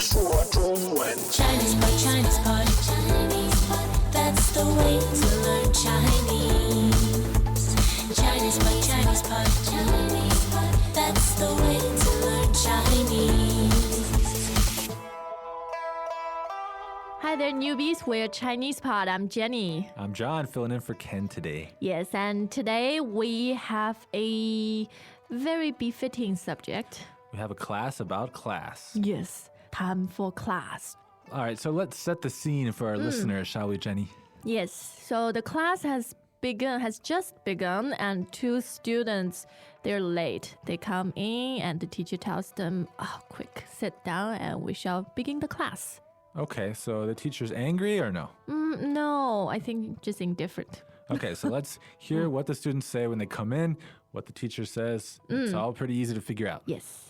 说中文。Chinese pot, Chinese pot, Chinese pot. That's the way to learn Chinese. Chinese pot, Chinese pot, Chinese pot. That's the way to learn Chinese. Hi there, newbies. We're Chinese Pod. I'm Jenny. I'm John, filling in for Ken today. Yes, and today we have a very befitting subject. We have a class about class. Yes, time for class. All right, so let's set the scene for our listeners, shall we, Jenny? Yes, so the class has just begun, and two students, they're late. They come in and the teacher tells them, quick, sit down and we shall begin the class. Okay, so the teacher's angry or no? No, I think just indifferent. Okay, so let's hear what the students say when they come in, what the teacher says. It's all pretty easy to figure out. Yes.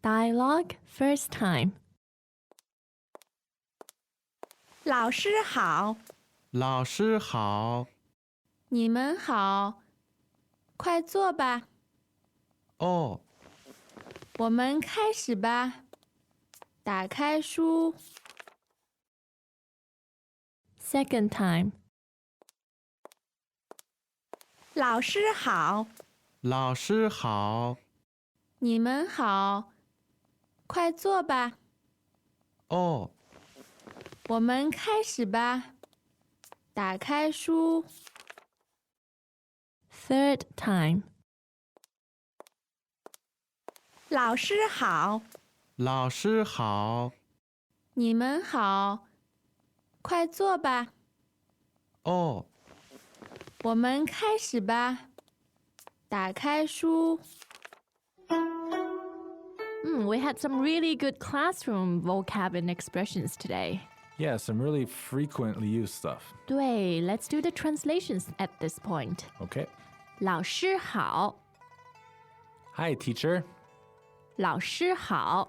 Dialogue first time. 老师好，老师好。你们好，快坐吧，哦，我们开始吧。打开书， Second time. 老师好，老师好。你们好，快坐吧，哦，我们开始吧。打开书， Third time. 老师好，老师好。你们好，快坐吧，哦，我们开始吧。打开书。We had some really good classroom vocab and expressions today. Yeah, some really frequently used stuff. 对, let's do the translations at this point. Okay. 老师好, Hi, teacher. 老师好,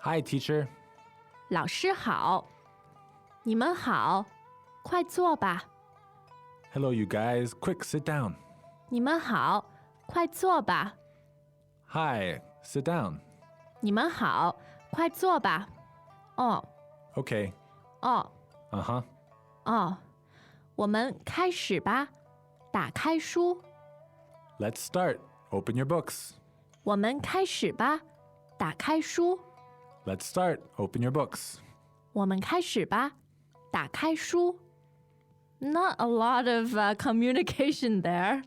Hi, teacher. 老师好,你们好,快坐吧. Hello, you guys. Quick, sit down. 你们好,快坐吧. Hi, sit down. 你们好,快坐吧. Oh, Okay. oh, Uh-huh. oh. 我们开始吧. 打开书. Let's start. Open your books. 我们开始吧. 打开书. Let's start. Open your books. 我们开始吧. 打开书. Not a lot of communication there.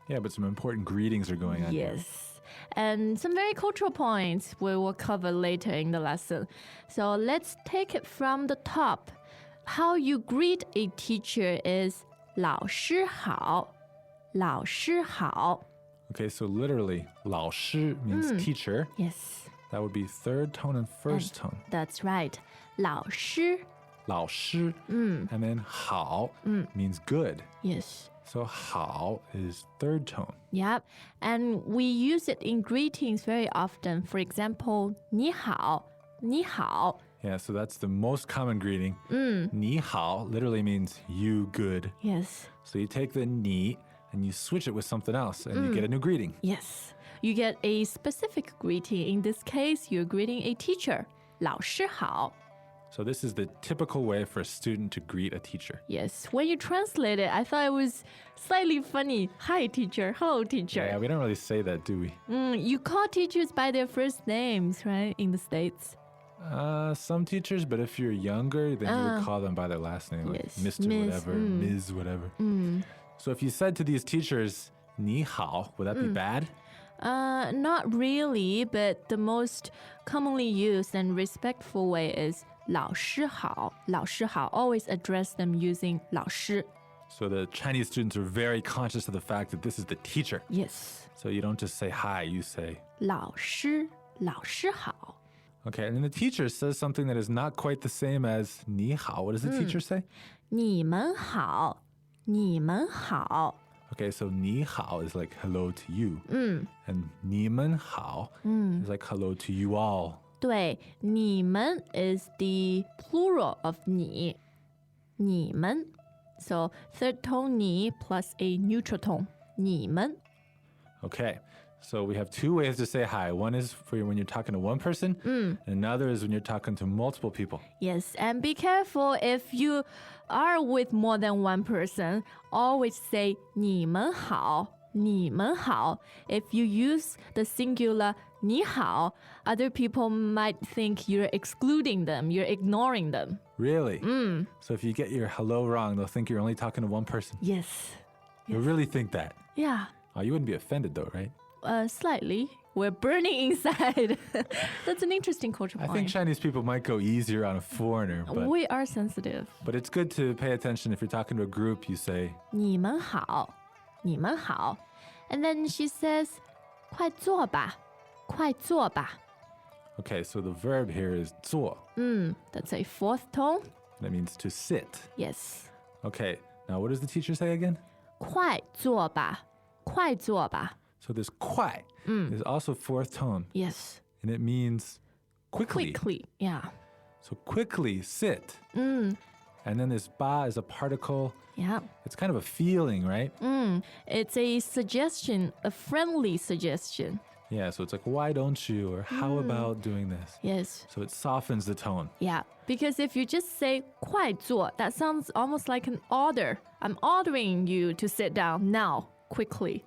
Yeah, but some important greetings are going on. here. Yes. And some very cultural points we will cover later in the lesson. So let's take it from the top. How you greet a teacher is 老师好,老师好. Okay, so literally, 老师means teacher. Yes, That would be third tone and first tone. that's right. 老师,老师. And then 好 means good. yes. So 好 is third tone. Yep. And we use it in greetings very often. For example, 你好,你好. Yeah, so that's the most common greeting. 你好 literally means you good. Yes. So you take the 你 and you switch it with something else and you get a new greeting. Yes. You get a specific greeting. In this case, you're greeting a teacher. 老师好. So this is the typical way for a student to greet a teacher. Yes. When you translate it, I thought it was slightly funny. Hi, teacher. Hello, teacher. Yeah, we don't really say that, do we? You call teachers by their first names, right? In the States. Some teachers, but if you're younger, then you would call them by their last name, like Yes, Mr. Miss, whatever, Ms. whatever. So if you said to these teachers, 你好, would that be bad? Not really, but the most commonly used and respectful way is 老师好,老师好. Always address them using 老师. So the Chinese students are very conscious of the fact that this is the teacher. Yes. So you don't just say hi, you say, 老师,老师好. okay. And then the teacher says something that is not quite the same as 你好. What does the teacher say? 你们好,你们好. Okay, so 你好 is like hello to you. And 你们好 is like hello to you all. 对,你们 is the plural of 你,你们. So third tone 你 plus a neutral tone. 你们. Okay, So we have two ways to say hi. One is for when you're talking to one person, and another is when you're talking to multiple people. Yes, and be careful if you are with more than one person. Always say 你们好,你们好. If you use the singular 你好, other people might think you're excluding them, you're ignoring them. Really? So if you get your hello wrong, they'll think you're only talking to one person. Yes. You'll really think that. Yeah. Oh, you wouldn't be offended though, right? Slightly. We're burning inside. That's an interesting culture I point. think Chinese people might go easier on a foreigner, We are sensitive. but it's good to pay attention. If you're talking to a group, you say, 你们好,你们好. And then she says, 快坐吧,快坐吧. okay, so the verb here is 坐. That's a fourth tone. That means to sit. Yes. Okay, now what does the teacher say again? 快坐吧,快坐吧. So this 快 is also fourth tone, Yes. and it means quickly. Quickly. Yeah. So quickly sit. And then this ba is a particle. Yeah. It's kind of a feeling, right? It's a suggestion, a friendly suggestion. Yeah, so it's like, why don't you? Or how about doing this? Yes. So it softens the tone. Yeah. Because if you just say 快坐, that sounds almost like an order. I'm ordering you to sit down now, quickly.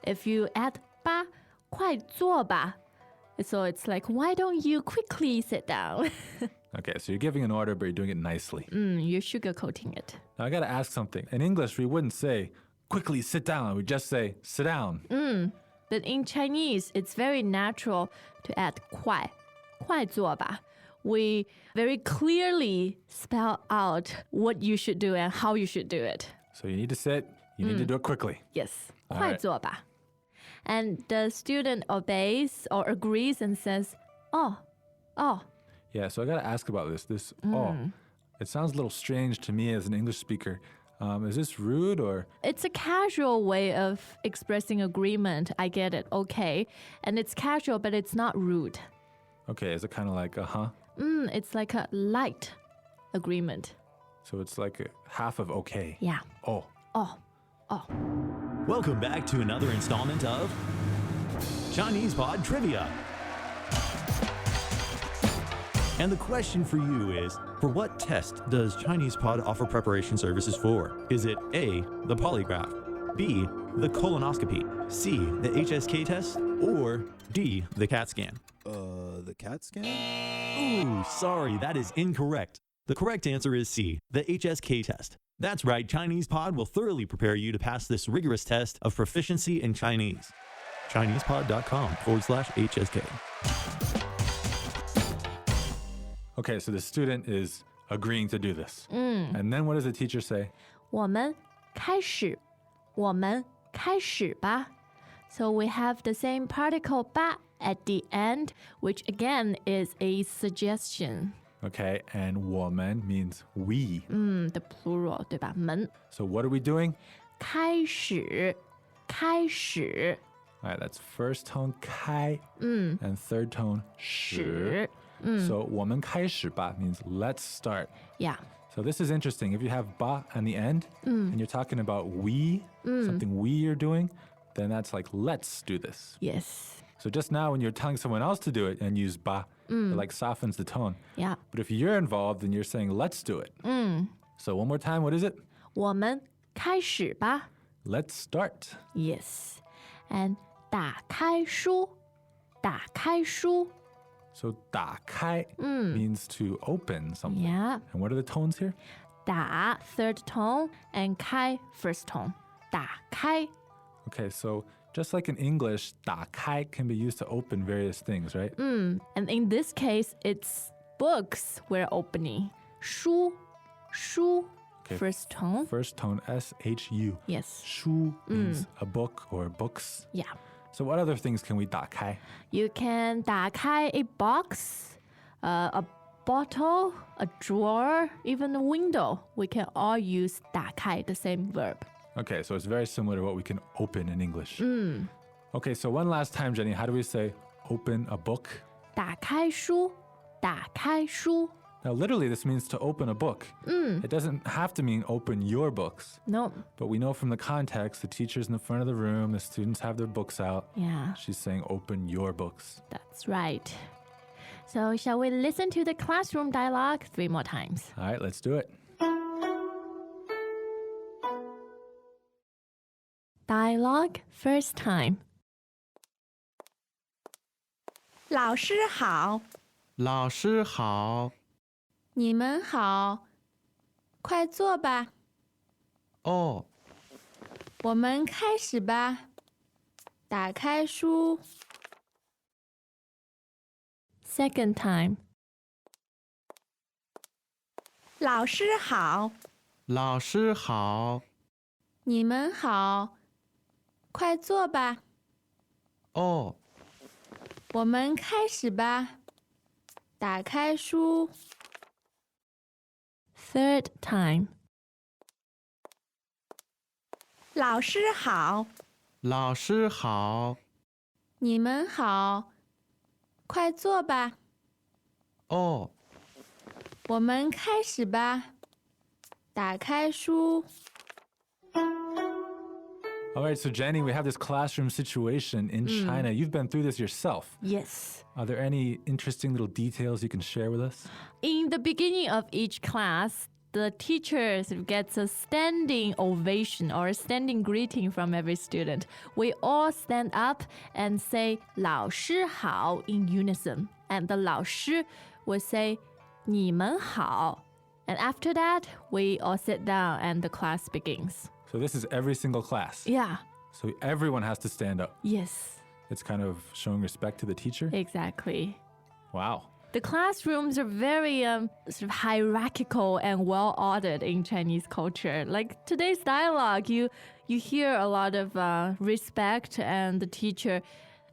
If you add 吧,快坐吧, so it's like, why don't you quickly sit down? Okay, so you're giving an order, but you're doing it nicely. You're sugarcoating it. Now I gotta ask something. In English, we wouldn't say, quickly sit down. We just say, sit down. But in Chinese, it's very natural to add 快,快坐吧. We very clearly spell out what you should do and how you should do it. So you need to sit, you need to do it quickly. Yes, All 快 right. 坐吧. And the student obeys or agrees and says, oh, oh. Yeah, so I gotta ask about this. This oh, it sounds a little strange to me as an English speaker. Is this rude or? It's a casual way of expressing agreement. I get it. Okay. And it's casual, but it's not rude. Okay, is it kind of like uh-huh? It's like a light agreement. So it's like a half of okay. Yeah. Oh. Oh, oh. Welcome back to another installment of Chinese Pod Trivia. And the question for you is, for what test does Chinese Pod offer preparation services for? Is it A, the polygraph, B, the colonoscopy, C, the HSK test, or D, the CAT scan? The CAT scan? Ooh, sorry, that is incorrect. The correct answer is C, the HSK test. That's right, Chinese Pod will thoroughly prepare you to pass this rigorous test of proficiency in Chinese. ChinesePod.com/HSK. Okay, so the student is agreeing to do this. And then what does the teacher say? 我们开始,我们开始吧. So we have the same particle 吧 at the end, which again is a suggestion. Okay, and 我们 means we. The plural, 对吧? 门. So what are we doing? 开始,开始. All right, that's first tone 开 and third tone 始. 始. So 我们开始吧 means let's start. Yeah. So this is interesting. If you have ba on the end and you're talking about we, something we are doing, then that's like let's do this. Yes. So just now when you're telling someone else to do it and use ba, it like softens the tone. Yeah. But if you're involved, then you're saying let's do it. So one more time, what is it? 我们开始吧. Let's start. Yes. And 打开书,打开书. So 打开 means to open something. Yeah. And what are the tones here? 打 third tone and 开 first tone. 打开. Okay, so just like in English, 打开 can be used to open various things, right? And in this case, it's books we're opening. 书, 书, Okay. first tone. First tone, S-H-U. Yes. 书 means a book or books. Yeah. So what other things can we 打开? You can 打开 a box, a bottle, a drawer, even a window. We can all use 打开, the same verb. Okay, so it's very similar to what we can open in English. Okay, so one last time, Jenny, how do we say open a book? 打开书,打开书. Now, literally, this means to open a book. It doesn't have to mean open your books. No. But we know from the context, the teacher's in the front of the room, the students have their books out. Yeah, She's saying, open your books. that's right. So shall we listen to the classroom dialogue 3 more times? All right, let's do it. Dialogue first time. 老师好，老师好。你们好，快坐吧，哦，我们开始吧。打开书， Second time. 老师好，老师好。你们好，快坐吧，哦，我们开始吧。打开书， Third time. 老师好，老师好。你们好，快坐吧，哦，我们开始吧。打开书， All right, so Jenny, we have this classroom situation in China. You've been through this yourself. Yes. Are there any interesting little details you can share with us? In the beginning of each class, the teacher gets a standing ovation or a standing greeting from every student. We all stand up and say 老师好 in unison. And the 老师will say 你们好. And after that, we all sit down and the class begins. So this is every single class. Yeah. So everyone has to stand up. Yes, It's kind of showing respect to the teacher. exactly. Wow. The classrooms are very sort of hierarchical and well ordered in Chinese culture. Like today's dialogue, you hear a lot of respect and the teacher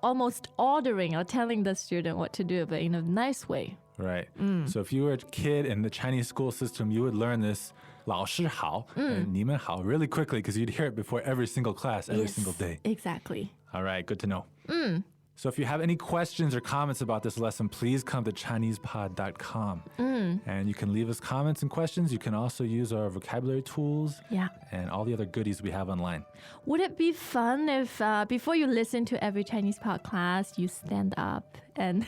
almost ordering or telling the student what to do, but in a nice way. Right. So if you were a kid in the Chinese school system, you would learn this 老师好 and 你们好 really quickly because you'd hear it before every single class, every Yes, single day. Exactly. All right, good to know. So if you have any questions or comments about this lesson, please come to ChinesePod.com. And you can leave us comments and questions. You can also use our vocabulary tools Yeah. and all the other goodies we have online. Would it be fun if before you listen to every Chinese pod class, you stand up and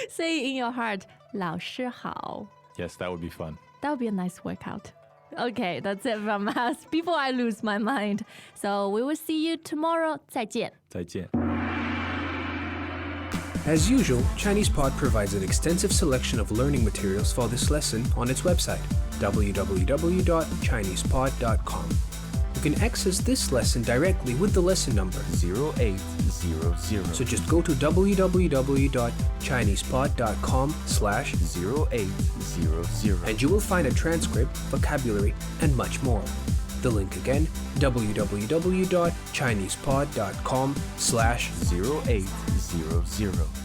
say in your heart, 老师好. Yes, that would be fun. That would be a nice workout. Okay, that's it from us before I lose my mind. So we will see you tomorrow. 再见. 再见. As usual, ChinesePod provides an extensive selection of learning materials for this lesson on its website, www.chinesepod.com. You can access this lesson directly with the lesson number 0800. So just go to www.chinesepod.com/0800 and you will find a transcript, vocabulary, and much more. The link again, www.chinesepod.com/0800.